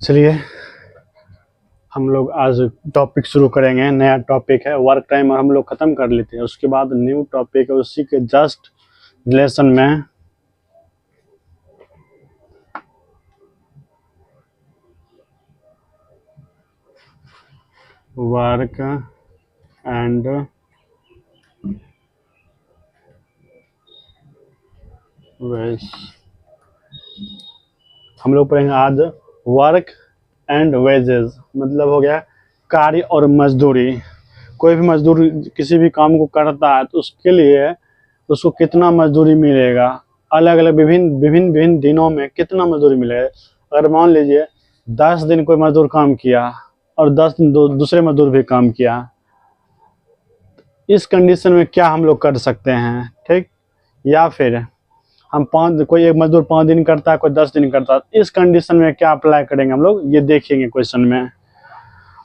चलिए हम लोग आज टॉपिक शुरू करेंगे। नया टॉपिक है वर्क टाइम, और हम लोग ख़त्म कर लेते हैं। उसके बाद न्यू टॉपिक है, उसी के जस्ट रिलेशन में वर्क एंड वेज। हम लोग पढ़ेंगे आज वर्क एंड वेजेस, मतलब हो गया कार्य और मजदूरी। कोई भी मजदूर किसी भी काम को करता है तो उसके लिए उसको कितना मजदूरी मिलेगा, अलग अलग विभिन्न दिनों में कितना मजदूरी मिलेगा। अगर मान लीजिए 10 दिन कोई मजदूर काम किया और 10 दिन दूसरे मजदूर भी काम किया, इस कंडीशन में क्या हम लोग कर सकते हैं, ठीक। या फिर हम कोई एक मजदूर 5 दिन करता है, कोई 10 दिन करता है, इस कंडीशन में क्या अप्लाई करेंगे हम लोग, ये देखेंगे क्वेश्चन में।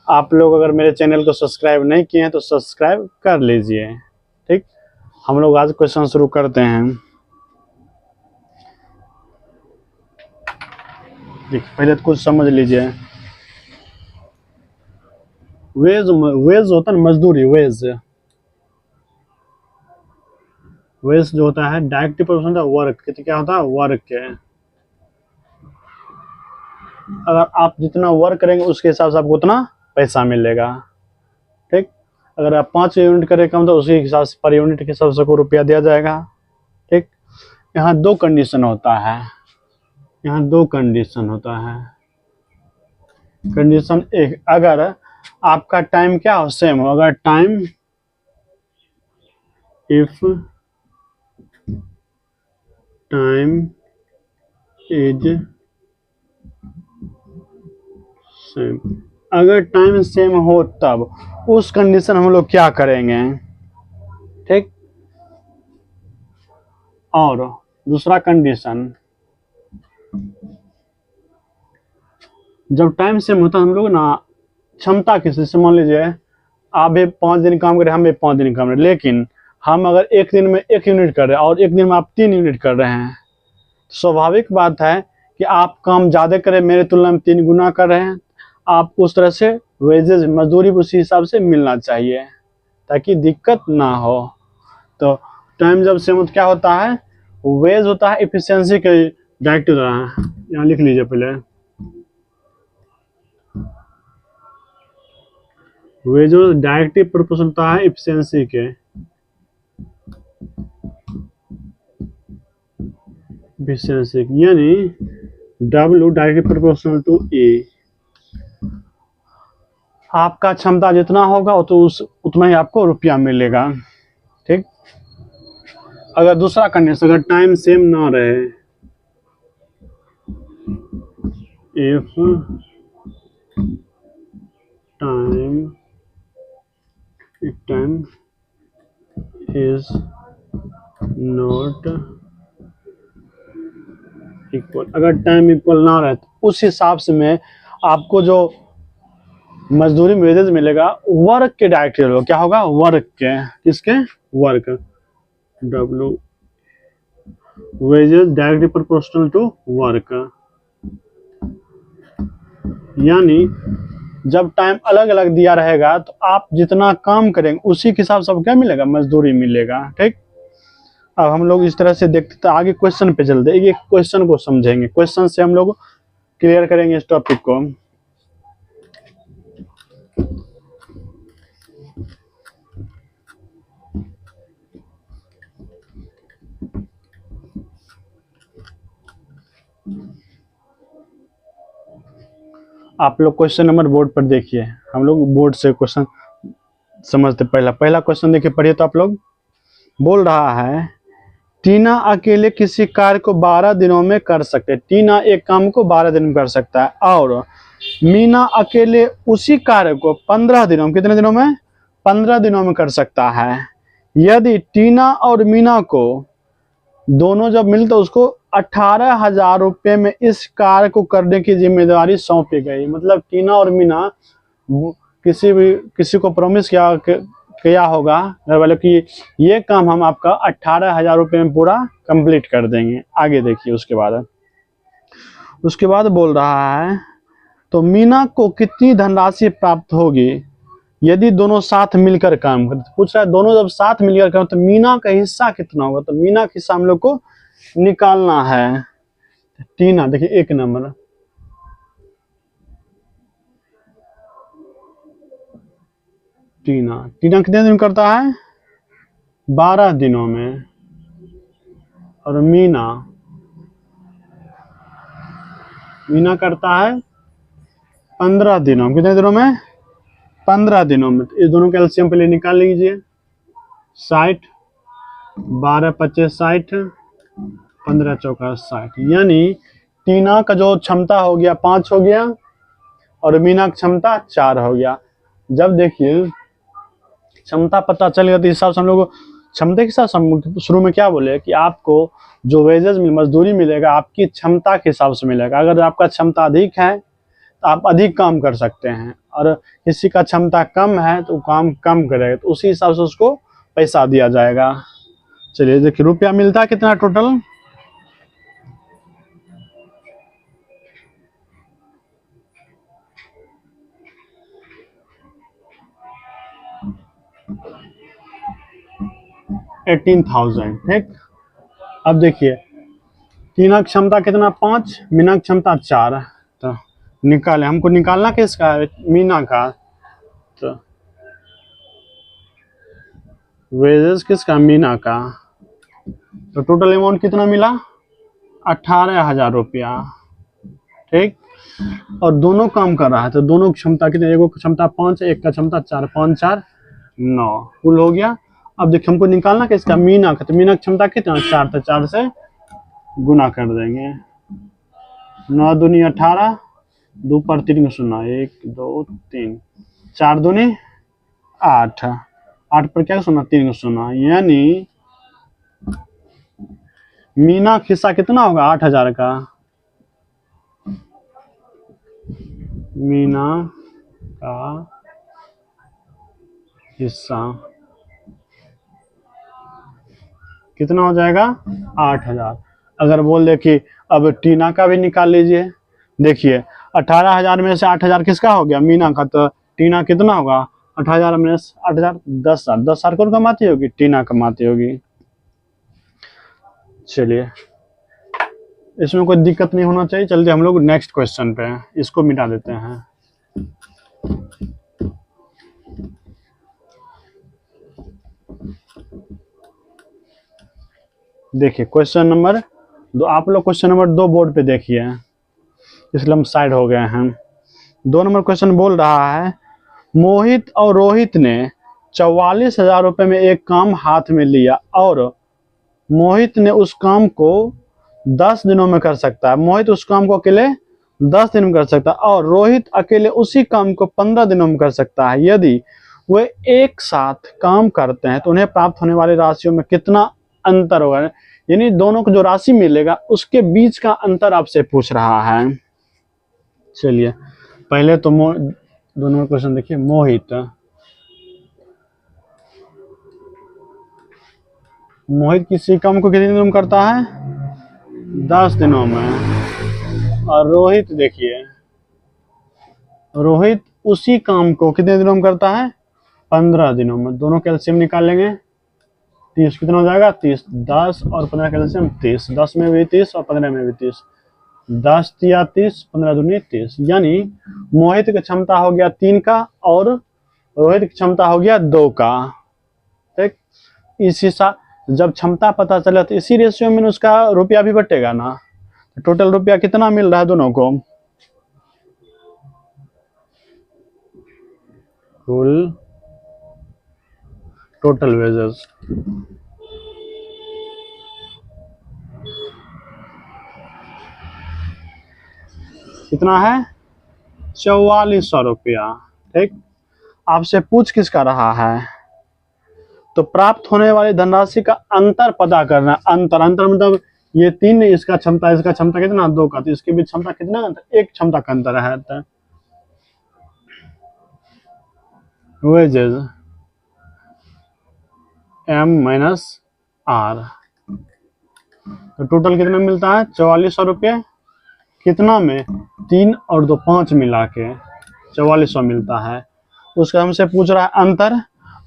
आप लोग अगर मेरे चैनल को सब्सक्राइब नहीं किए हैं तो सब्सक्राइब कर लीजिए, ठीक। हम लोग आज क्वेश्चन शुरू करते हैं। देखिए पहले तो कुछ समझ लीजिए। वेज होता है मजदूरी। वेज जो होता है डायरेक्ट प्रोपोर्शनल होता है वर्क के, तो क्या होता है वर्क के। अगर आप जितना वर्क करेंगे उसके हिसाब से आपको उतना पैसा मिलेगा, ठीक। अगर आप 5 यूनिट करें कम तो उसी हिसाब से पर यूनिट के हिसाब से को रुपया दिया जाएगा, ठीक। यहाँ 2 कंडीशन होता है, यहाँ 2 कंडीशन होता है। कंडीशन एक, अगर आपका टाइम क्या हो सेम हो, अगर time if time is same, अगर टाइम सेम हो तब उस कंडीशन हम लोग क्या करेंगे, ठीक। और दूसरा कंडीशन, जब टाइम सेम होता है हम लोग ना क्षमता किसी से, मान लीजिए आप भी 5 दिन काम कर रहे हैं, हम भी 5 दिन काम कर रहे हैं, लेकिन हम अगर एक दिन में 1 यूनिट कर रहे हैं और एक दिन में आप 3 यूनिट कर रहे हैं, स्वाभाविक बात है कि आप काम ज़्यादा करें, मेरे तुलना में 3 गुना कर रहे हैं, आप उस तरह से वेजेस मजदूरी उसी हिसाब से मिलना चाहिए ताकि दिक्कत ना हो। तो टाइम जब सेम क्या होता है, वेज होता है एफिशिएंसी के डायरेक्ट होता है। यहाँ लिख लीजिए पहले, वेज डायरेक्टली प्रोपोर्शनल होता है एफिशिएंसी के, यानी W डायरेक्टली प्रोपोर्शनल टू ए। आपका क्षमता जितना होगा तो उतना ही आपको रुपया मिलेगा, ठीक। अगर दूसरा कंडीशन, अगर टाइम सेम ना रहे, if time is not equal, अगर टाइम इक्वल ना रहे तो उस हिसाब से में आपको जो मजदूरी वेजेस मिलेगा वर्क के डायरेक्टली होगा। क्या होगा, वर्क के, किसके, work. W wages directly proportional to work, यानी जब टाइम अलग अलग दिया रहेगा तो आप जितना काम करेंगे उसी के हिसाब से क्या मिलेगा, मजदूरी मिलेगा, ठीक। अब हम लोग इस तरह से देखते तो आगे क्वेश्चन पे चलते, ये क्वेश्चन को समझेंगे, क्वेश्चन से हम लोग क्लियर करेंगे इस टॉपिक को। आप लोग क्वेश्चन नंबर बोर्ड पर देखिए, हम लोग बोर्ड से क्वेश्चन समझते। पहला क्वेश्चन देखिए, पढ़िए। तो आप लोग बोल रहा है टीना अकेले किसी कार्य को 12 दिनों में कर सकते हैं। टीना एक काम को 12 दिन में कर सकता है और मीना अकेले उसी कार्य को 15 दिनों में, कितने दिनों में, 15 दिनों में कर सकता है। यदि टीना और मीना को दोनों जब मिले तो उसको 18,000 रुपये में इस कार्य को करने की जिम्मेदारी सौंपी गई। मतलब टीना और मीना किसी को प्रॉमिस किया होगा घर वालों की ये काम हम आपका 18,000 रुपये में पूरा कंप्लीट कर देंगे। आगे देखिए उसके बाद बोल रहा है तो मीना को कितनी धनराशि प्राप्त होगी यदि दोनों साथ मिलकर काम करते। पूछ रहा है दोनों जब साथ मिलकर काम तो मीना का हिस्सा कितना होगा, तो मीना का हिस्सा हम लोग को निकालना है। टीना देखिए 1 नंबर, टीना कितने दिन करता है 12 दिनों में, और मीना करता है 15 दिनों में। कितने दिनों में 15 दिनों में। तो इस दोनों का एलसीएम पहले निकाल लीजिए। 60, 12 25 60, 15 चौका 60, यानी टीना का जो क्षमता हो गया 5 हो गया और मीना की क्षमता 4 हो गया। जब देखिए क्षमता पता चल गया तो इस हिसाब से हम लोग क्षमता के साथ शुरू में क्या बोले कि आपको जो वेजेस मजदूरी मिलेगा आपकी क्षमता के हिसाब से मिलेगा। अगर आपका क्षमता अधिक है तो आप अधिक काम कर सकते हैं, और किसी का क्षमता कम है तो काम कम करेगा, तो उसी हिसाब से उसको पैसा दिया जाएगा। चलिए देखिए रुपया मिलता है कितना टोटल, $18,000। ठीक, अब देखिए टीना की क्षमता कितना 5, मीना की क्षमता 4, तो निकाले, हमको निकालना किसका है मीना का, तो वेजेस किसका मीना का। तो टोटल अमाउंट कितना मिला 18,000 रुपया। ठीक, और दोनों काम कर रहा है तो दोनों की क्षमता कितनी, एक की क्षमता 5 एक का क्षमता 4, 5 4 9 कुल हो गया। अब देखिए हमको निकालना किसका मीना का, तो मीना की क्षमता कितना 4, तो 4 से गुना कर देंगे। 9 दूनी 18, 2 पर 3 0, 1 2 3, 4 दूनी 8, 8 पर क्या सुना 3 0, यानी मीना का हिस्सा कितना होगा 8,000 का। मीना का हिस्सा कितना हो जाएगा 8,000। अगर बोल दे कि अब टीना का भी निकाल लीजिए, देखिए 18,000 में से 8,000 किसका हो गया मीना का, तो टीना कितना होगा 8,000 में 8,000 10,000, 10,000 कौन कमाती होगी टीना कमाती होगी। चलिए इसमें कोई दिक्कत नहीं होना चाहिए। चलिए हम लोग नेक्स्ट क्वेश्चन पे हैं, इसको मिटा देते हैं। देखिए क्वेश्चन नंबर 2, आप लोग क्वेश्चन नंबर 2 बोर्ड पे देखिए, इसलिए हम साइड हो गए हैं। 2 नंबर क्वेश्चन बोल रहा है मोहित और रोहित ने 44,000 रुपये में एक काम हाथ में लिया और मोहित ने उस काम को 10 दिनों में कर सकता है। मोहित उस काम को अकेले 10 दिन में कर सकता है और रोहित अकेले उसी काम को 15 दिनों में कर सकता है। यदि वे एक साथ काम करते हैं तो उन्हें प्राप्त होने वाली राशियों में कितना अंतर होगा, यानी दोनों को जो राशि मिलेगा उसके बीच का अंतर आपसे पूछ रहा है। चलिए पहले तो दोनों क्वेश्चन देखिए। मोहित किसी काम को कितने दिनों में करता है 10 दिनों में, और रोहित देखिए रोहित उसी काम को कितने दिनों में करता है 15 दिनों में। दोनों कैल्शियम निकालेंगे 30 कितना हो जाएगा 30, 10 और 15 कैल्शियम 30, 10 में भी 30 और 15 में भी 30, 10 या 30, 15 दूनी 30, यानी मोहित की क्षमता हो गया 3 का और रोहित की क्षमता हो गया 2 का। ठीक, इसी सा जब क्षमता पता चला तो इसी रेशियो में उसका रुपया भी बटेगा ना। तो टोटल रुपया कितना मिल रहा है दोनों को, कुल टोटल वेजेस कितना है 4400 रुपया। ठीक, आपसे पूछ किसका रहा है, तो प्राप्त होने वाली धनराशि का अंतर पता करना। अंतर मतलब ये 3 इसका क्षमता कितना 2 का, तो इसके बीच क्षमता कितना अंतर, 1 क्षमता का अंतर है। तो वेजेस M माइनस R, तो टोटल कितना मिलता है 4400 रुपये। कितना में 3 और 2 5 मिला के 4400 मिलता है। उसका हमसे पूछ रहा है अंतर।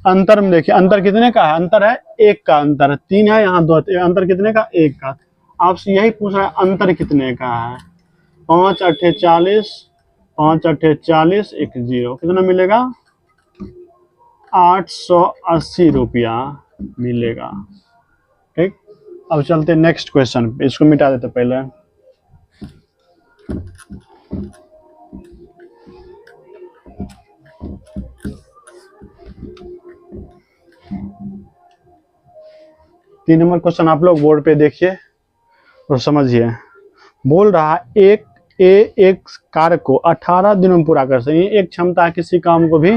अंतर में देखिए अंतर कितने का है, अंतर है 1 का, अंतर 3 है यहाँ 2, अंतर कितने का 1 का। आपसे यही पूछ रहा है अंतर कितने का है। 5 अट्ठे 40, 5 अट्ठे 40, 1 0 कितना मिलेगा 880 रुपया मिलेगा। ठीक, अब चलते नेक्स्ट क्वेश्चन पे, इसको मिटा देते पहले। तीन नंबर क्वेश्चन आप लोग बोर्ड पे देखिए और समझिए। बोल रहा है एक कार्य को 18 दिनों में पूरा कर सकते, एक क्षमता है किसी काम को भी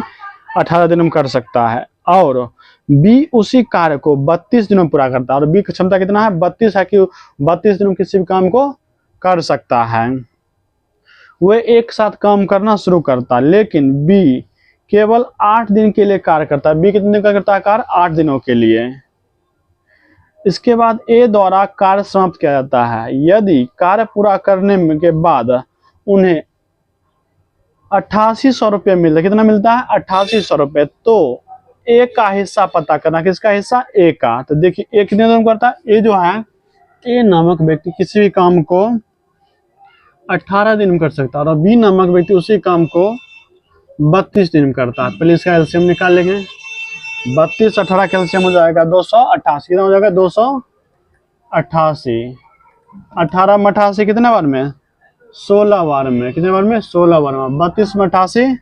18 दिनों में कर सकता है, और बी उसी कार्य को 32 दिनों में पूरा करता है, और बी की क्षमता कितना है 32 है कि 32 दिनों में किसी भी काम को कर सकता है। वह एक साथ काम करना शुरू करता है, लेकिन बी केवल 8 दिन के लिए कार्य करता है। बी कितने दिन का करता है कार्य 8 दिनों के लिए। इसके बाद ए द्वारा कार्य समाप्त किया जाता है। यदि कार्य पूरा करने के बाद उन्हें 8800 रुपये मिलता है, कितना मिलता है 8800 रुपये, तो ए का हिस्सा पता करना, किसका हिस्सा ए का। तो देखिए ए कितने दिन करता है, ए जो है ए नामक व्यक्ति किसी भी काम को 18 दिन में कर सकता है, और बी नामक व्यक्ति उसी काम को 32 दिन में करता है। पहले इसका एलसीएम निकाल लेंगे। 32 18 कैल्शियम हो जाएगा 288, कितना हो जाएगा 288। 18 में 88 कितने बार में 16 बार में, कितने बार में 16 बार में। 32 में 88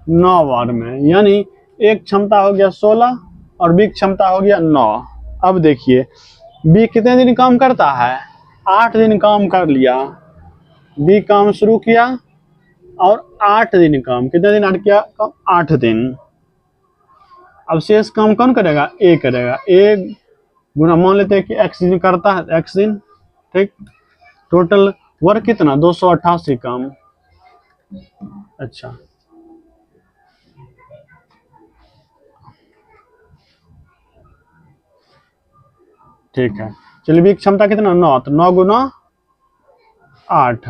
9 बार में, यानी एक क्षमता हो गया 16 और बी क्षमता हो गया 9। अब देखिए बी कितने दिन काम करता है 8 दिन काम कर लिया। बी काम शुरू किया और 8 दिन काम, कितने दिन 8 किया 8 दिन। अब शेष काम कौन करेगा ए करेगा। ए गुना मान लेते हैं कि एक्स दिन करता है एक्स दिन। ठीक, टोटल वर्क कितना 288 काम। अच्छा ठीक है, चलिए बी क्षमता कितना 9, तो 9 गुना 8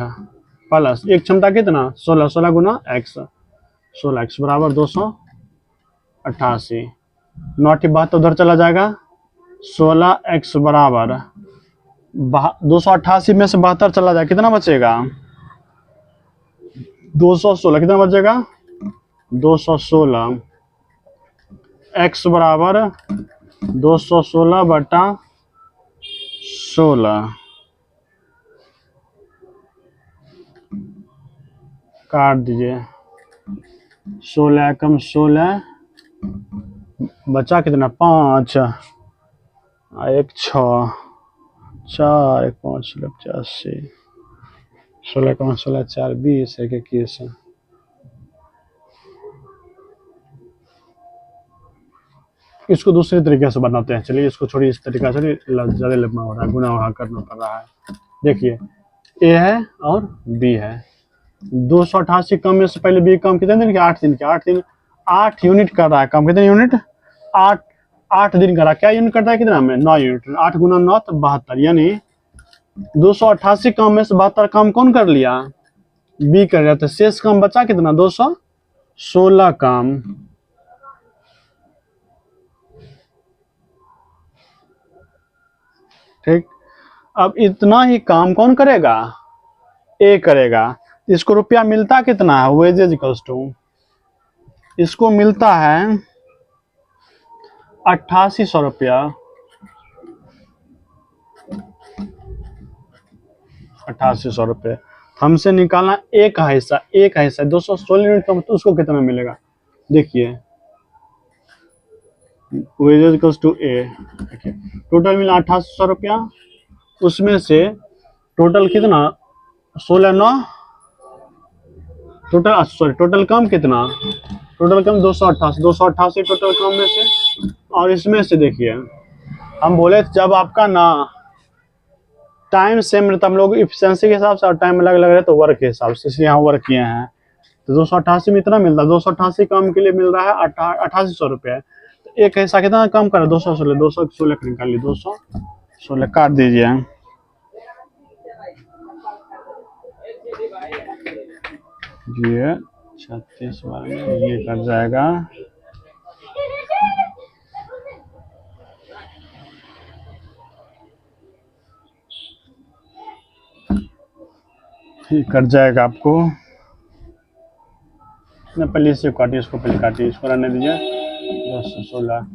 प्लस एक क्षमता कितना 16, 16 गुना एक्स, 16 एक्स बराबर 288। 9 72 उधर चला जाएगा, 16 एक्स बराबर 288 में से 72 चला जाएगा, कितना बचेगा 216, कितना बचेगा 216। एक्स बराबर 216 बटा 16, काट दीजिए। 16 कम 16 बचा कितना 5, 1 6 4 1 5 85, 16 कम 16 4 20 1 21। इसको दूसरे तरीके से बनाते हैं, चलिए इसको छोड़िए, इस तरीका से ज्यादा लंबा हो रहा है, गुना वहा करना पड़ रहा है। देखिए ए है और बी है, 288 काम में से पहले बी काम कितने दिन के 8 दिन के, 8 दिन 8 यूनिट कर रहा है काम, कितने यूनिट 8 दिन कर रहा है। क्या यूनिट करता है कितना में 9 यूनिट, 8 गुना 9 तो 72, यानी 288 काम में से 72 काम कौन कर लिया बी कर रहा था। शेष काम बचा कितना 216 काम। ठीक, अब इतना ही काम कौन करेगा ए करेगा। इसको रुपया मिलता कितना है वेजेज इक्वल्स टू, इसको मिलता है 8800 रुपया, 8800 रुपये। हमसे निकालना ए का हिस्सा, ए का हिस्सा 216 यूनिट का, तो उसको कितना मिलेगा। देखिए wages equals to A, total मिला 8800 रुपया, उसमें से टोटल कितना 16 9 टोटल, सॉरी टोटल कम कितना, टोटल कम 288 टोटल कम में से। और इसमें से देखिए हम बोले जब आपका ना टाइम सेम रहता, हम लोग इफिशिएंसी के हिसाब से और टाइम अलग अलग रहे तो वर्क के हिसाब से, इसलिए यहाँ वर्क किए हैं। तो 288 में इतना मिलता है, 288 काम के लिए मिल रहा है 8800 रुपये। तो एक हिस्सा कितना कम कर 216, 216 निकालिए, 216 काट दीजिए। ये 36 बार में ये कट जाएगा, ये कट जाएगा आपको। पहले इसे काटिए, इसको पहले काटिए, इसको रहने दीजिए। 10 से 16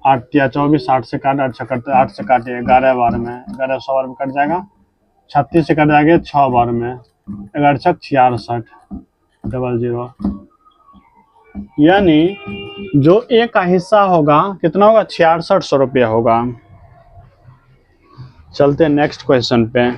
8 या 24, 8 से काट, 8 से कटते, 8 से काटिए 11 बार में, 1100 बार में कट जाएगा। 36 से कट जाएगा 6 बार में, 11 छक 66 00। यानी जो ए का हिस्सा होगा कितना होगा, 6600 रुपया होगा। चलते हैं नेक्स्ट क्वेश्चन पे।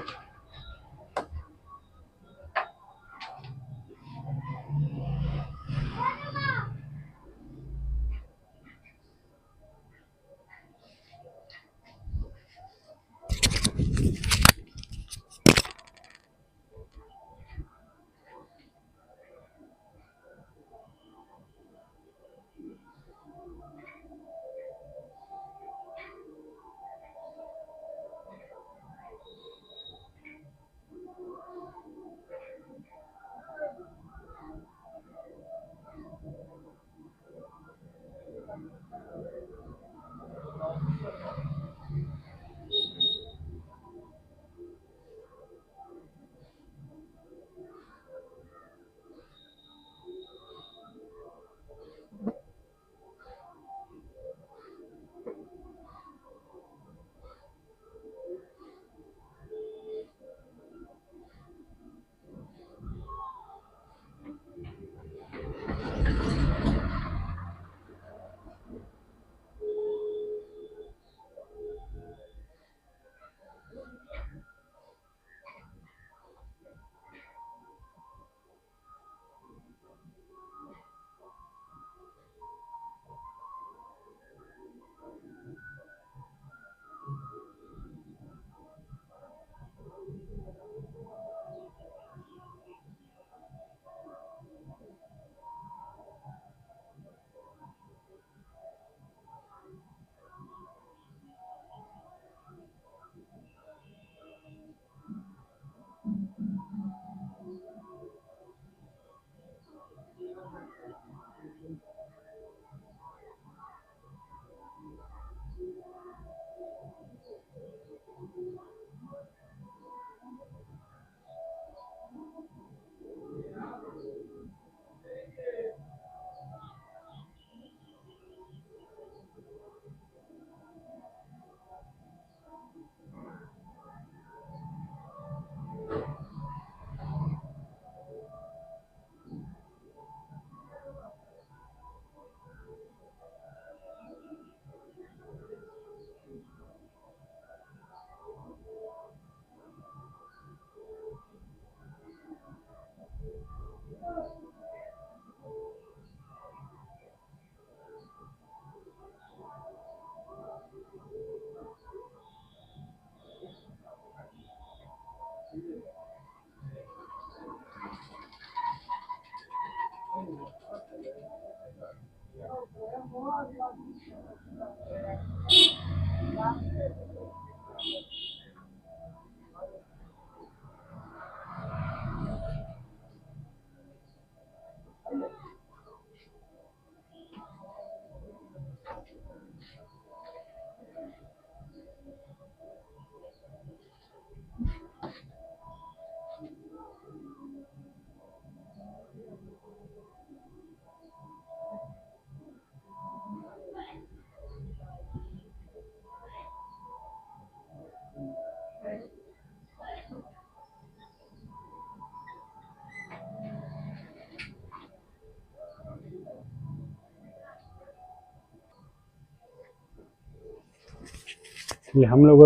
ये हम लोग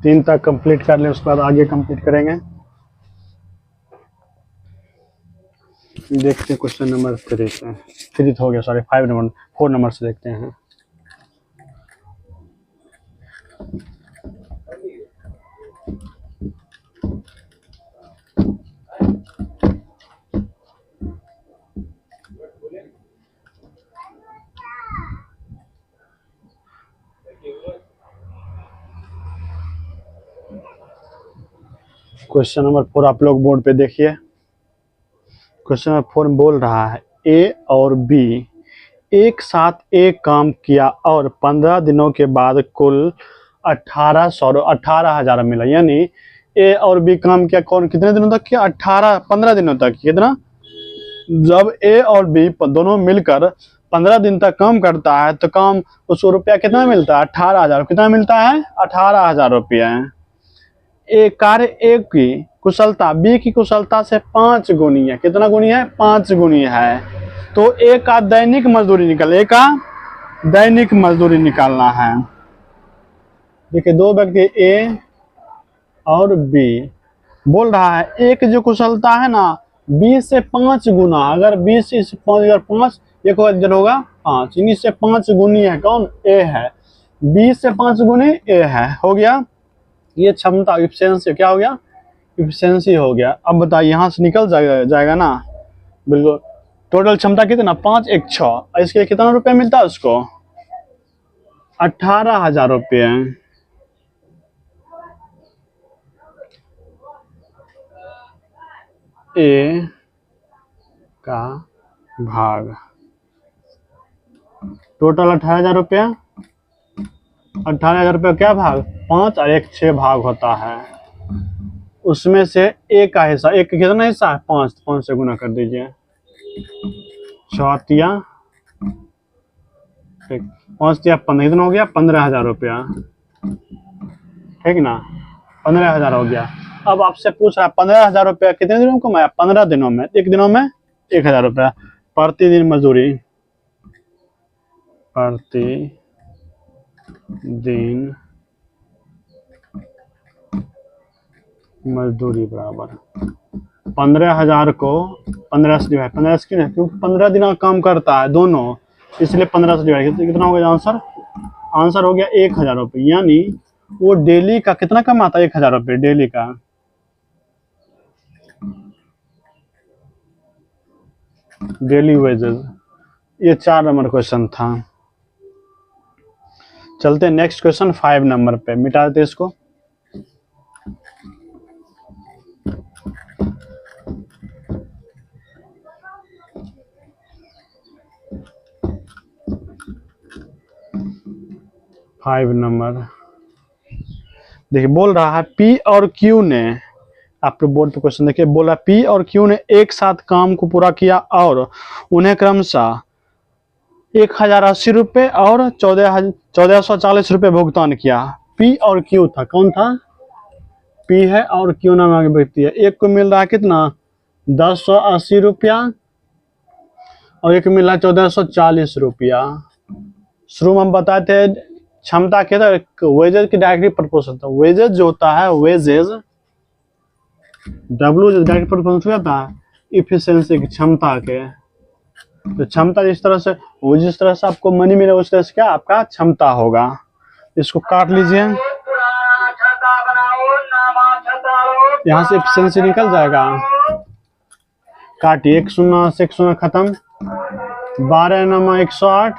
3 तक कंप्लीट कर लें, उसके बाद आगे कंप्लीट करेंगे। देखते हैं क्वेश्चन नंबर 3 से, 3 हो गया, सॉरी 5 नंबर, 4 नंबर से देखते हैं। क्वेश्चन नंबर 4 आप लोग बोर्ड पे देखिए। क्वेश्चन नंबर 4 में बोल रहा है ए और बी एक साथ एक काम किया और 15 दिनों के बाद कुल 18,000 मिला। यानी ए और बी काम किया, कौन कितने दिनों तक किया? 15 दिनों तक। कितना? जब ए और बी दोनों मिलकर 15 दिन तक काम करता है तो काम उसको रुपया कितना मिलता है? 18,000। कितना मिलता है? 18,000 रुपया। एक कार्य ए की कुशलता बी की कुशलता से 5 गुनी है। कितना गुनी है? 5 गुनी है। तो ए का दैनिक मजदूरी निकालना है। देखिए, दो व्यक्ति ए और बी, बोल रहा है एक जो कुशलता है ना 20 से 5 गुना, अगर 20 से 5 अगर 5 एक होगा 5, इन्हीं से 5 गुनी है। कौन? ए है। 20 से 5 गुनी ए है। हो गया ये क्षमता, इफिशियंसी। क्या हो गया? इफिशियंसी हो गया। अब बताइए, यहाँ से निकल जाएगा ना? बिल्कुल। टोटल क्षमता कितना? 5 1 6। इसके लिए कितना रुपया मिलता है उसको? 18,000 रुपये। ए का भाग टोटल 18,000 रुपया। 18,000 रुपया क्या भाग? 5 और 1 6 भाग होता है। उसमें से ए का हिस्सा, एक कितना हिस्सा है? 5 से गुना कर दीजिए। 6 तिया 5 तिया 15, कितना हो गया? 15,000 रुपया। ठीक ना? 15,000 हो गया। अब आपसे पूछ रहा है 15,000 रुपया कितने दिनों में कमाया? 15 दिनों में। एक दिनों में 1,000 रुपया। प्रतिदिन मजदूरी, प्रति दिन मजदूरी बराबर 15,000 को 15 से डिवाइड। 15 से क्यों? क्योंकि 15 दिन का काम करता है दोनों, इसलिए 15 से डिवाइड। कितना हो गया आंसर? आंसर हो गया 1,000 रुपये। यानी वो डेली का कितना कमाता है? 1,000 रुपये डेली का। Daily wages. ये 4 नंबर क्वेश्चन था। चलते हैं नेक्स्ट क्वेश्चन 5 नंबर पे। मिटा देते इसको। फाइव नंबर देखिए, बोल रहा है पी और क्यू ने, आप बोर्ड पे क्वेश्चन देखिए, बोला पी और क्यू ने एक साथ काम को पूरा किया और उन्हें क्रमशः 1,080 रुपये और 1440 रुपये भुगतान किया। पी और क्यू था। कौन था? पी है और क्यू नाम आगे व्यक्ति है। एक को मिल रहा है कितना? 1080 रुपया और एक मिल रहा है 1440 रुपया। शुरू में हम बताए थे क्षमता के वेजेज की डायरेक्टली प्रोपोर्शनल था। वेजेज जो होता है, वेजेज डब्ल्यू जो डायरेक्ट प्रोपोर्शनल होता है इफिशियंसी की, क्षमता के। तो क्षमता जिस तरह से आपको मनी मिले उस तरह से क्या आपका क्षमता होगा। इसको काट लीजिए, यहाँ से एफिशिएंसी निकल जाएगा। काटिए, 1 शून्य से 1 शून्य खत्म। 12 9 108,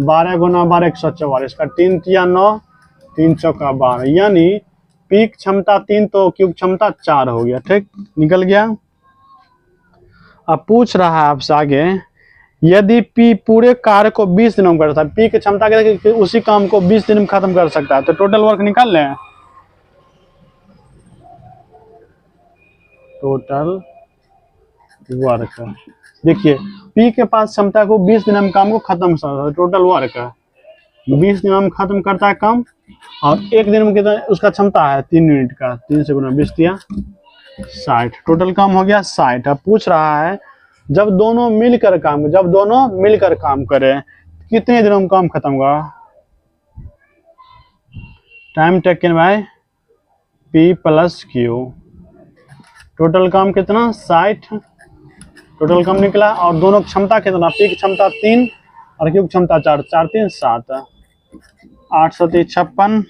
12 गुना 12 144 का 3 तिया 9, 3 चौका 12। यानी पीक क्षमता 3 तो क्यूब क्षमता 4 हो गया। ठीक, निकल गया। अब पूछ रहा है आपसे आगे, यदि पी पूरे कार्य को 20 दिनों में करता है, पी की क्षमता के उसी काम को 20 दिन में खत्म कर सकता है, तो टोटल वर्क निकाल लें। टोटल वर्क देखिए, पी के पास क्षमता को 20 दिन में काम को खत्म कर सकता है। टोटल वर्क 20 दिन में खत्म करता है काम, और एक दिन में कितना उसका क्षमता है? 3 यूनिट का। 3 से गुना 20 दिया 60। टोटल काम हो गया 60। अब पूछ रहा है जब दोनों मिलकर काम करें कितने दिनों में काम खत्म होगा? Time taken by P plus Q. Total काम कितना? 60। टोटल काम निकला। और दोनों क्षमता कितना? पी की क्षमता 3 और क्यू की क्षमता 4। 4 3 7, 8 7 56,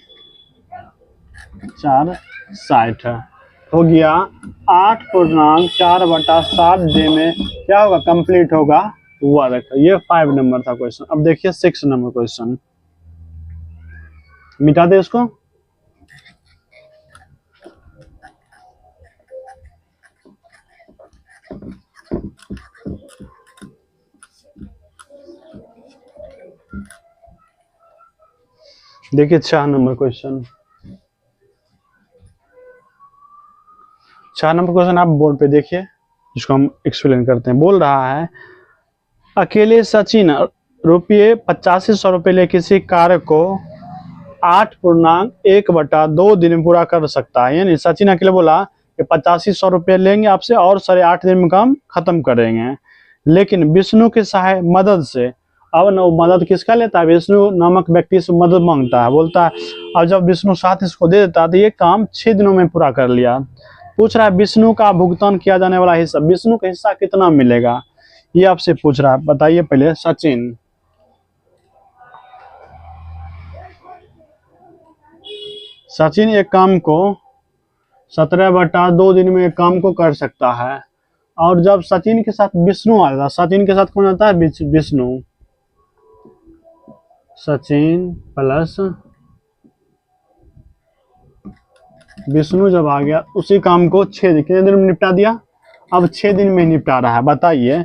4 60 हो गया। 8.4/7 डे में क्या होगा? कंप्लीट होगा वर्क। ये 5 नंबर था क्वेश्चन। अब देखिए 6 नंबर क्वेश्चन। मिटा दे इसको। देखिए 6 नंबर क्वेश्चन। 6 नंबर क्वेश्चन आप बोर्ड पे देखिए, जिसको हम एक्सप्लेन करते हैं। बोल रहा है अकेले सचिन रुपये 8500 ले किसी कार्य को 8.1/2 दिन में पूरा कर सकता है। यानी सचिन अकेले बोला कि 8500 लेंगे आपसे और 8.5 दिन में काम खत्म करेंगे, लेकिन विष्णु की सहाय मदद से, अब न मदद किसका लेता है, विष्णु नामक व्यक्ति से मदद मांगता है, बोलता है अब जब विष्णु साथ इसको दे देता है तो ये काम 6 दिनों में पूरा कर लिया। पूछ रहा है विष्णु का भुगतान किया जाने वाला हिस्सा, विष्णु का हिस्सा कितना मिलेगा, ये आपसे पूछ रहा है। बताइए पहले सचिन एक काम को 17/2 दिन में एक काम को कर सकता है, और जब सचिन के साथ विष्णु आता है, सचिन के साथ कौन आता है, विष्णु, सचिन प्लस विष्णु जब आ गया, उसी काम को 6 दिन, कितने दिन में निपटा दिया, अब 6 दिन में निपटा रहा है। बताइए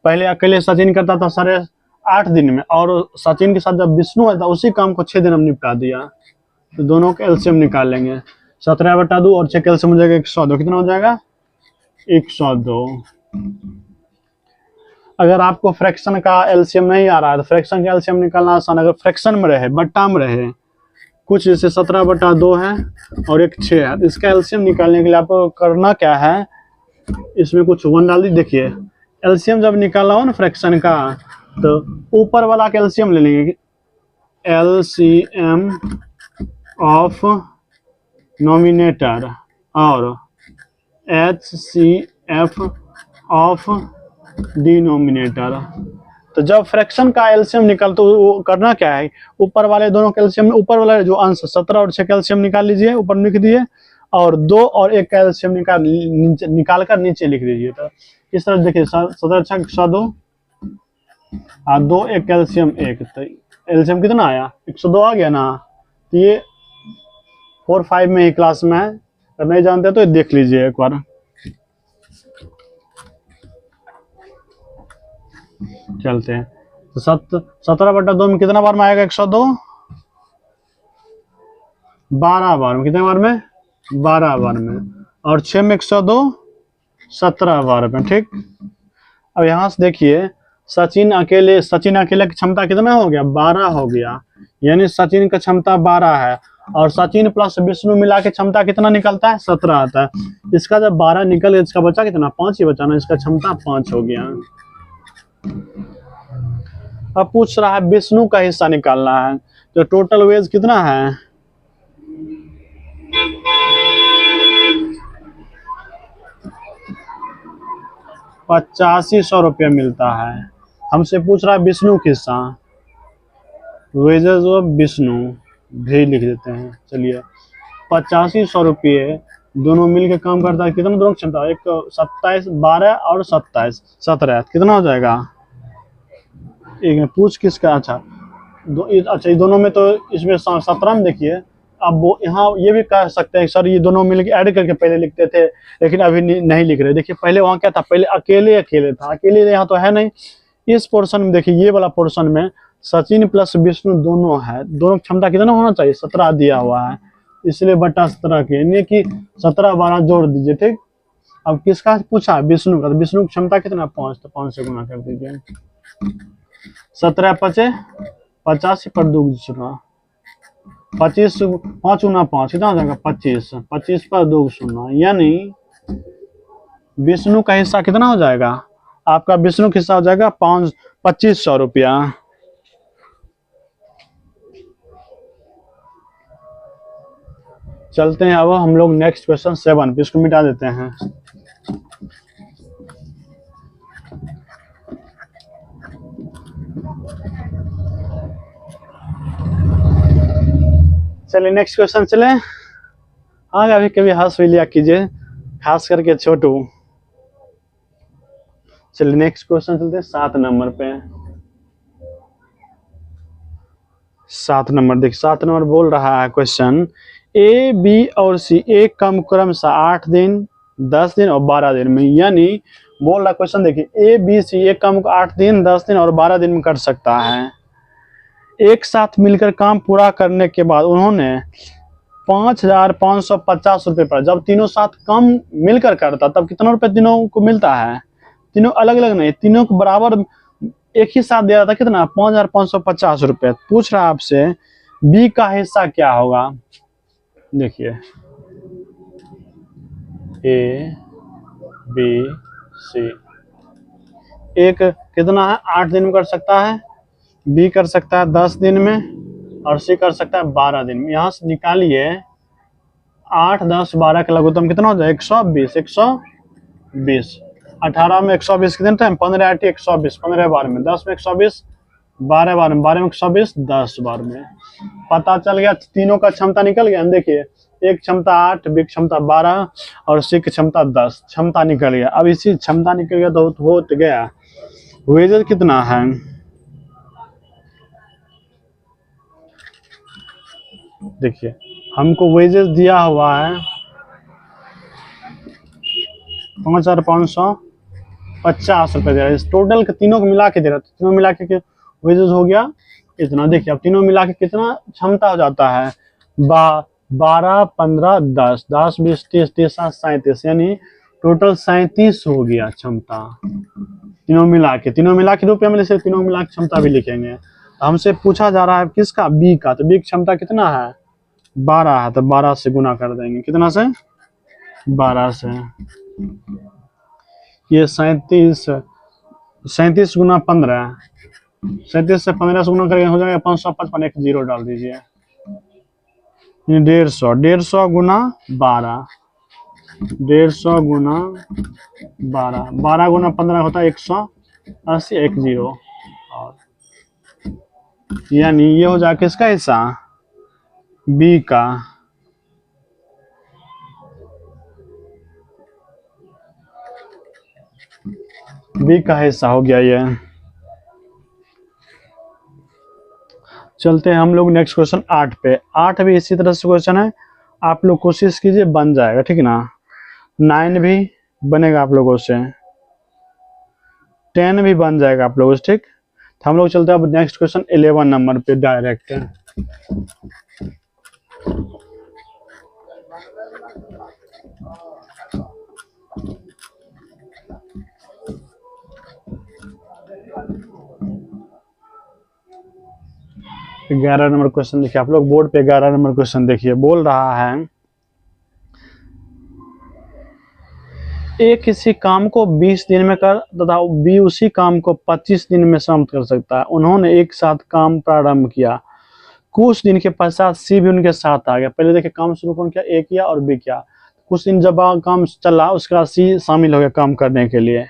पहले अकेले सचिन करता था 8.5 दिन में, और सचिन के साथ जब विष्णु आता उसी काम को 6 दिन में निपटा दिया। तो दोनों का एलसीएम निकाल लेंगे, 17/2 और 6 का एलसीएम हो जाएगा 102। कितना हो जाएगा, 102। अगर आपको फ्रैक्शन का एलसीएम नहीं आ रहा है तो फ्रैक्शन का एलसीएम निकालना आसान। अगर फ्रैक्शन में रहे, बट्टा में रहे, कुछ जैसे 17/2 है और एक 6 है, इसका एलसीएम निकालने के लिए आपको करना क्या है, इसमें कुछ 1 डाल दी। देखिए एलसीएम जब निकालना हो ना फ्रैक्शन का, तो ऊपर वाला का एलसीएम ले लेंगे, एलसीएम ऑफ नॉमिनेटर और HCF ऑफ डिनोमिनेटर। तो जब फ्रैक्शन का एलसीएम निकाल तो वो करना क्या है, ऊपर वाले दोनों कैल्शियम, ऊपर वाला जो अंश 17 और 6 कैल्शियम निकाल लीजिए, ऊपर लिख दिए, और 2 और 1 कैल्शियम निकाल कर नीचे लिख दीजिए। तो इस तरह देखिए 17 6 102 और 2 1 कैल्शियम 1, तो एलसीएम कितना आया, 102 आ गया ना। तो ये 4 5 में ही क्लास में है, अगर नहीं जानते तो देख लीजिए एक बार। चलते हैं तो 17/2 में कितना बार में आएगा, 102, 12 बार में। कितने बार में, 12 बार में, और 6 में 102, 17 बार में। ठीक, अब यहां से देखिए सचिन अकेले की क्षमता कितना हो गया, 12 हो गया, यानी सचिन का क्षमता 12 है, और सचिन प्लस विष्णु मिला के क्षमता कितना निकलता है, 17 आता है। इसका जब 12 निकल गया, इसका बचा कितना, 5 ही बचा ना, इसका क्षमता 5 हो गया। अब पूछ रहा है विष्णु का हिस्सा निकालना है, तो टोटल वेज कितना है, ₹8500 मिलता है। हमसे पूछ रहा है विष्णु का हिस्सा, वेजेस ऑफ विष्णु भी लिख देते हैं। चलिए 8500 दोनों मिलकर काम करता है, कितना दोनों क्षमता, एक 27 12 और 27 17, कितना हो जाएगा, एक में पूछ किसका, अच्छा अच्छा ये दोनों में, तो इसमें 17 में देखिए। अब वो यहाँ ये भी कह सकते हैं सर ये दोनों मिलकर ऐड करके पहले लिखते थे, लेकिन अभी नहीं लिख रहे। देखिए पहले वहाँ क्या था, पहले अकेले था, अकेले यहाँ तो है नहीं। इस पोर्शन में देखिए, ये वाला पोर्शन में सचिन प्लस विष्णु दोनों है, दोनों क्षमता कितना होना चाहिए, 17 दिया हुआ है, इसलिए बटा 17 के, यानी कि 17 12 जोड़ दीजिए। ठीक, अब किसका पूछा, विष्णु का, तो विष्णु की क्षमता कितना, 5, तो 5 से गुना कर दीजिए। 17 5 50 पर 2 0, 25 5 गुना 5 कितना हो जाएगा, 25, 25 पर 2 0, यानी विष्णु का हिस्सा कितना हो जाएगा, आपका विष्णु का हिस्सा हो जाएगा 2500 चलते हैं अब हम लोग नेक्स्ट क्वेश्चन 7 पे, इसको मिटा देते हैं। चलिए नेक्स्ट क्वेश्चन चले। हाँ अभी कभी हंस भी लिया कीजिए, खास करके छोटू। चलिए नेक्स्ट क्वेश्चन चलते हैं 7 नंबर पे। 7 नंबर देखिए, 7 नंबर बोल रहा है क्वेश्चन, ए बी और सी एक कम क्रमशः 8 दिन 10 दिन और 12 दिन में, यानी बोल रहा क्वेश्चन देखिए, ए बी सी एक काम को 8 दिन 10 दिन और 12 दिन में कर सकता है। एक साथ मिलकर काम पूरा करने के बाद उन्होंने 5,550 रुपये पर, जब तीनों साथ काम मिलकर करता तब कितना रुपए तीनों को मिलता है? तीनों अलग अलग नहीं, तीनों को बराबर एक ही साथ दिया था, कितना? 5,550 रुपये। पूछ रहा है आपसे बी का हिस्सा क्या होगा। देखिए ए बी सी, एक कितना है 8 दिन में कर सकता है, बी कर सकता है 10 दिन में, और सी कर सकता है 12 दिन में। यहाँ से निकालिए 8, 10, 12 का लघुत्तम कितना हो जाए? 120। 120 18 में 120 कितने टाइम? 15 8 120, 15 12 में, 10 में 120, 12 12 में, 12 में 120, 10 12 में। पता चल गया, तीनों का क्षमता निकल गया। देखिए एक क्षमता 8, बी क्षमता 12 और सी की क्षमता 10, क्षमता निकल गया। अब इसी क्षमता निकल गया तो हो गया। वेजेस कितना है? देखिए हमको वेजेस दिया हुआ है 5,550 रुपये दे रहा है। इस टोटल के तीनों को मिला के दे रहा है, तीनों मिला के वेजेस हो गया इतना। देखिए अब तीनों मिला के कितना क्षमता हो जाता है? 12 15 10, 10 20 30 30 7 37, यानी टोटल 37 हो गया क्षमता। तीनों मिला के रुपये में से तीनों मिला के क्षमता भी लिखेंगे। तो हमसे पूछा जा रहा है किसका? बी का। तो बी की क्षमता कितना है? 12 है, तो 12 से गुना कर देंगे। कितना से? 12 से। ये 37 गुना 15, 37 से 15 से गुना करेंगे हो जाएगा 555। एक जीरो डाल दीजिए। 150 गुना 12, 150 गुना 12, 12 गुना 15 होता है 180, एक जीरो। और यानी ये हो जाए किसका हिस्सा? बी का। बी का हिस्सा हो गया ये। चलते हैं हम लोग नेक्स्ट क्वेश्चन 8 पे। 8 भी इसी तरह से क्वेश्चन है, आप लोग कोशिश कीजिए बन जाएगा, ठीक ना। 9 भी बनेगा आप लोगों से, 10 भी बन जाएगा आप लोगों से, ठीक। तो हम लोग चलते हैं अब नेक्स्ट क्वेश्चन 11 नंबर पे डायरेक्ट। 11 नंबर क्वेश्चन देखिए आप लोग बोर्ड पे। 11 नंबर क्वेश्चन देखिए, बोल रहा है ए किसी काम को 20 दिन में कर तथा बी उसी काम को 25 दिन में समाप्त कर सकता है। उन्होंने एक साथ काम प्रारंभ किया, कुछ दिन के पश्चात सी भी उनके साथ आ गया। पहले देखिए काम शुरू कौन किया? ए किया और बी किया। कुछ दिन जब काम चला उसके बाद सी शामिल हो गया काम करने के लिए,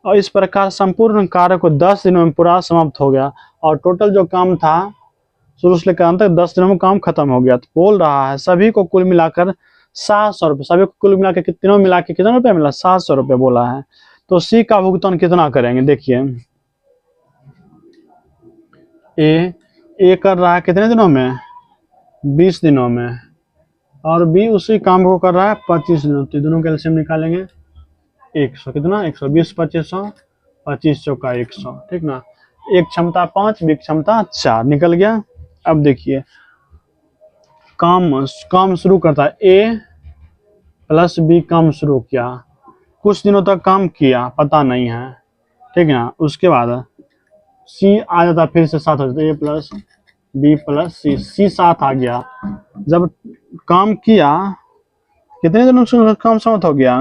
और इस प्रकार संपूर्ण कार्य को 10 दिनों में पूरा समाप्त हो गया। और टोटल जो काम था शुरू से लेकर अंत तक 10 दिनों में काम खत्म हो गया। तो बोल रहा है सभी को कुल मिलाकर 700 रुपये, सभी को कुल मिला के तीनों मिला के कितना रुपया मिला? 700 रुपये बोला है। तो सी का भुगतान कितना करेंगे? देखिए ए कर रहा है कितने दिनों में? 20 दिनों में, और बी उसी काम को कर रहा है 25 दिनों। तो दोनों का एलसीएम निकालेंगे 100, कितना? 120 2500, 2500 का 100, ठीक ना। एक क्षमता 5, बी क्षमता 4 निकल गया। अब देखिए काम शुरू करता है ए प्लस बी, काम शुरू किया, कुछ दिनों तक काम किया, पता नहीं है, ठीक है ना। उसके बाद सी आ जाता, फिर से 7 हो जाता, ए प्लस बी प्लस सी 7 आ गया। जब काम किया कितने दिनों से काम समाप्त हो गया?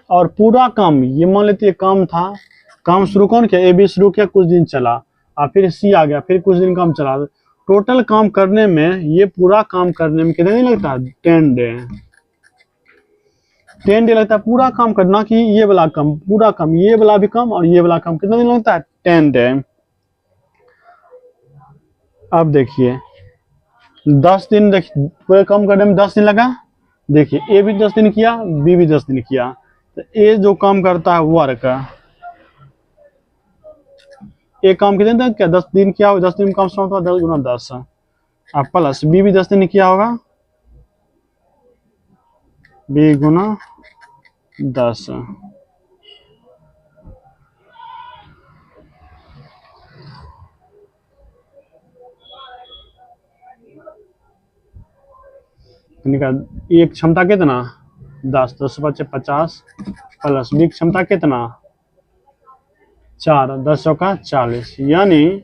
और पूरा काम, ये मान लेते हैं काम था, काम शुरू कौन किया? ए बी शुरू किया, कुछ दिन चला, और फिर सी आ गया, फिर कुछ दिन काम चला। टोटल काम करने में, ये पूरा काम करने में कितने दिन लगता है? 10 डे। 10 डे लगता है पूरा काम करना, कि ये वाला काम पूरा काम, ये वाला भी काम और ये वाला काम कितना दिन लगता है? 10 डे। अब देखिए 10 दिन, पूरे काम करने में 10 दिन लगा। देखिए ए भी 10 दिन किया, बी भी 10 दिन किया। तो ए जो काम करता है वर्क, एक काम कितने तक क्या? 10 दिन किया, 10 दिन में काम समाप्त हुआ, 10 गुना 10, अब प्लस बी भी 10 दिन किया होगा, बी गुना 10, निकाल। ये क्षमता कितना 10, 10 बचे 50 प्लस बी क्षमता कितना 4, 10 का 40, यानी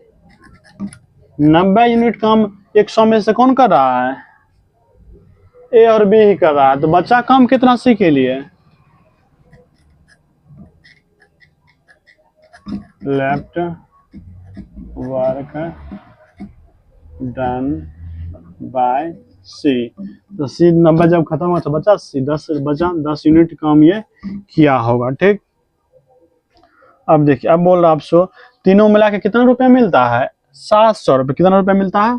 90 यूनिट काम 100 में से कौन कर रहा है, ए और बी ही कर रहा है। तो बच्चा काम कितना सी के लिए, लेफ्ट वर्क डन बाय सी। तो सी 90 जब खत्म हो तो बचा सी 10 बचा, 10 यूनिट काम ये किया होगा। ठीक, अब देखिए, अब बोल रहा आपसे तीनों मिला के कितना रुपया मिलता है 700 रुपये। कितना रुपया मिलता है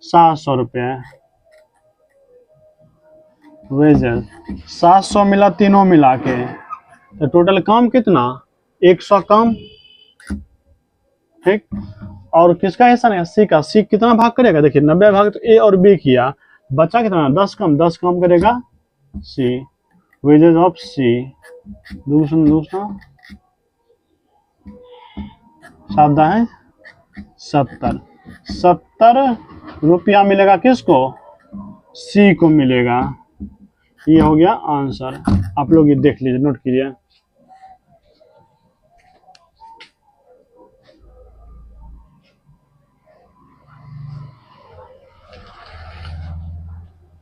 700 रुपये। वेजेस 700 मिला तीनों मिला के, तो टोटल काम कितना 100 काम। ठीक, और किसका हिस्सा नहीं, सी का। सी कितना भाग करेगा, देखिए 90 भाग तो ए और बी किया, बचा कितना 10 कम, 10 कम करेगा सी। वेजेस ऑफ सी दूसरा दूसरा 7 है 70, 70 रुपया मिलेगा किसको, सी को मिलेगा। ये हो गया आंसर। आप लोग ये देख लीजिए, नोट कीजिए।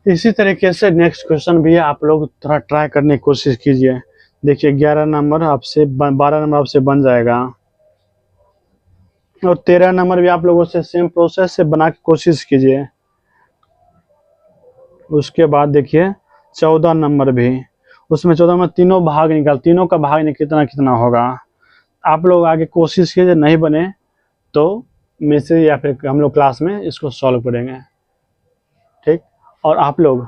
इसी तरीके से नेक्स्ट क्वेश्चन भी है, आप लोग थोड़ा ट्राई करने की कोशिश कीजिए। देखिए 11 नंबर आपसे 12 नंबर आपसे बन जाएगा, और 13 नंबर भी आप लोगों से सेम प्रोसेस से बना के कोशिश कीजिए। उसके बाद देखिए 14 नंबर भी, उसमें 14 में तीनों भाग निकाल, तीनों का भाग नहीं कितना कितना होगा। आप लोग आगे कोशिश कीजिए, नहीं बने तो मैसेज या फिर हम लोग क्लास में इसको सॉल्व करेंगे। ठीक, और आप लोग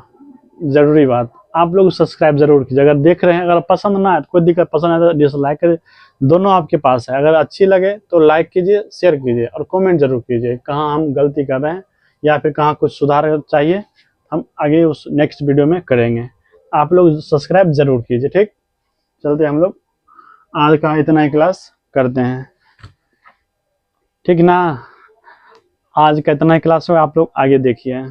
ज़रूरी बात, आप लोग सब्सक्राइब जरूर कीजिए। अगर देख रहे हैं, अगर पसंद ना आए तो कोई दिक्कत, पसंद आए तो डिसलाइक करिए, दोनों आपके पास है। अगर अच्छी लगे तो लाइक कीजिए, शेयर कीजिए और कमेंट जरूर कीजिए कहाँ हम गलती कर रहे हैं या फिर कहाँ कुछ सुधार चाहिए, हम आगे उस नेक्स्ट वीडियो में करेंगे। आप लोग सब्सक्राइब जरूर कीजिए। ठीक, चलते हम लोग आज का इतना ही क्लास करते हैं। ठीक ना, आज का इतना ही क्लास हो, आप लोग आगे देखिए।